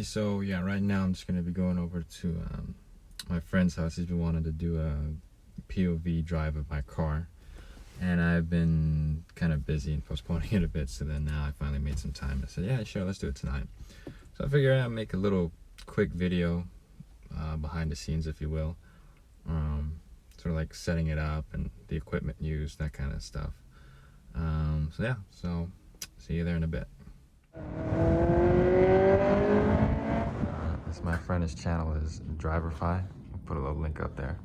Hey, so yeah, right now I'm just gonna be going over to my friend's house. He's been wanting to do a POV drive of my car, and I've been kind of busy and postponing it a bit. So then now I finally made some time. I said, yeah, sure, let's do it tonight. So I figured I'd make a little quick video, behind the scenes, if you will, sort of like setting it up and the equipment used, that kind of stuff. So yeah, so see you there in a bit. My friend, his channel is Driverfy. I'll put a little link up there.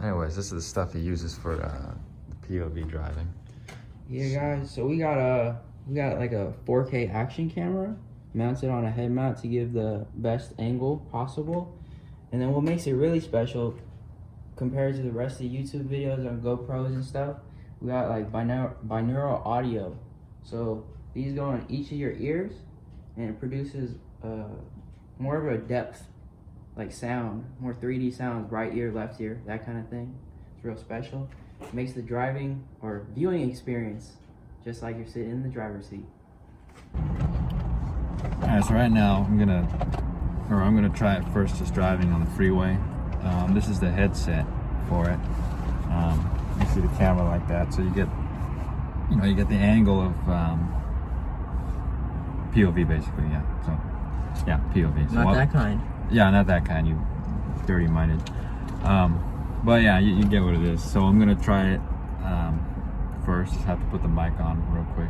Anyways, this is the stuff he uses for the POV driving. Yeah, guys, so we got like a 4K action camera mounted on a head mount to give the best angle possible. And then what makes it really special compared to the rest of the YouTube videos on GoPros and stuff, we got like binaural audio. So these go in each of your ears and it produces more of a depth, like sound, more 3D sounds, right ear, left ear, that kind of thing. It's real special. It makes the driving or viewing experience just like you're sitting in the driver's seat. Alright, so right now I'm gonna try it first, just driving on the freeway. This is the headset for it. You see the camera like that, so you get the angle of POV basically, yeah. So yeah, POV. So Not that kind. Yeah, not that kind, you dirty-minded. But yeah, you get what it is. So I'm gonna try it first. Just have to put the mic on real quick.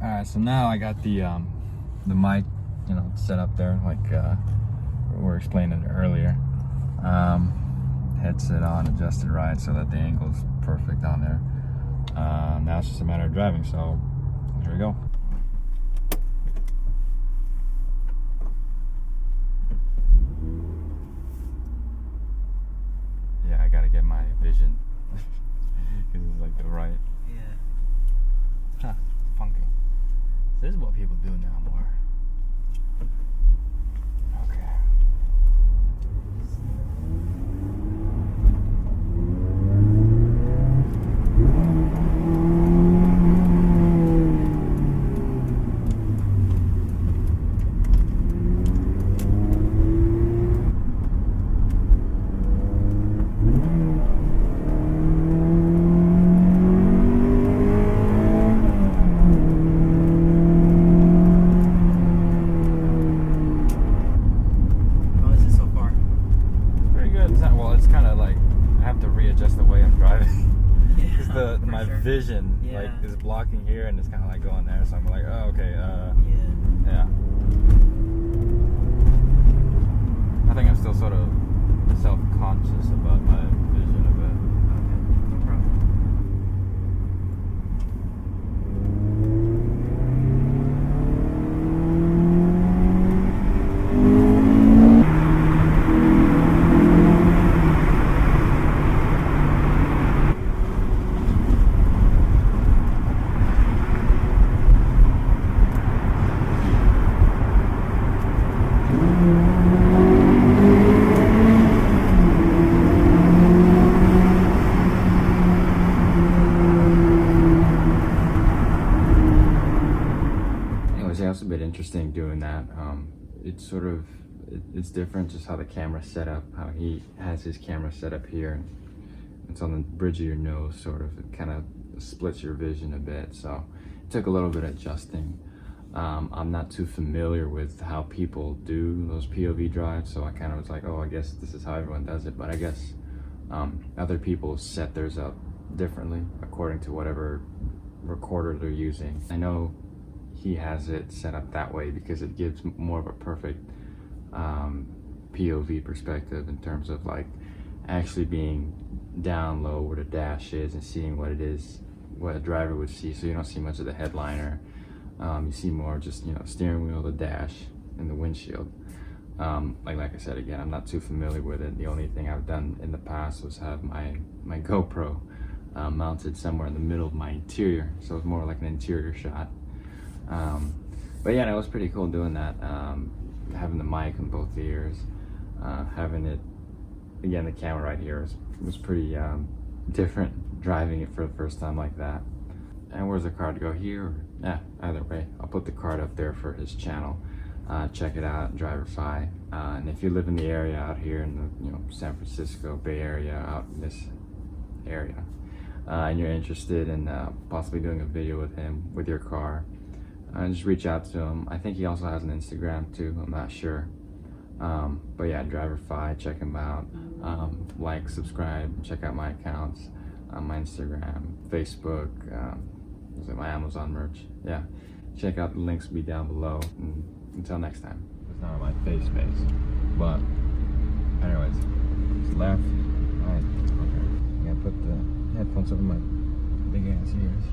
All right, so now I got the mic, set up there like we were explaining earlier. Headset on, adjusted right so that the angle is perfect on there. Now it's just a matter of driving. So here we go. Yeah, I gotta get my vision because it's like the right. Yeah. Huh, funky. This is what people do now more. Okay. My vision like is blocking here and it's kind of like going there, so I'm like, oh, okay, yeah. I think I'm still sort of self-conscious about my vision a bit. Okay, no problem. It's a bit interesting doing that. It's different just how the camera's set up, how he has his camera set up here. It's on the bridge of your nose, sort of. It kind of splits your vision a bit, so it took a little bit of adjusting. I'm not too familiar with how people do those POV drives, so I kind of was like, oh, I guess this is how everyone does it, but I guess other people set theirs up differently according to whatever recorder they're using. I know he has it set up that way because it gives more of a perfect POV perspective in terms of like actually being down low where the dash is and seeing what it is, what a driver would see. So you don't see much of the headliner. You see more just, steering wheel, the dash, and the windshield. Like I said, again, I'm not too familiar with it. The only thing I've done in the past was have my GoPro mounted somewhere in the middle of my interior. So it's more like an interior shot. But yeah, it was pretty cool doing that. Having the mic in both ears, having it, again, the camera right here was pretty different driving it for the first time like that. And where's the card to go here? Yeah, either way, I'll put the card up there for his channel. check it out, Driverfy. And if you live in the area out here in the San Francisco Bay Area, out in this area, and you're interested in possibly doing a video with him with your car, just reach out to him. I think he also has an Instagram too, I'm not sure. But yeah, Driverfy, check him out. Like, subscribe, check out my accounts, my Instagram, Facebook, my Amazon merch. Yeah, check out the links will be down below. And until next time. It's not my face, but anyways, it's left, right, okay. I gotta put the headphones over my big ass ears.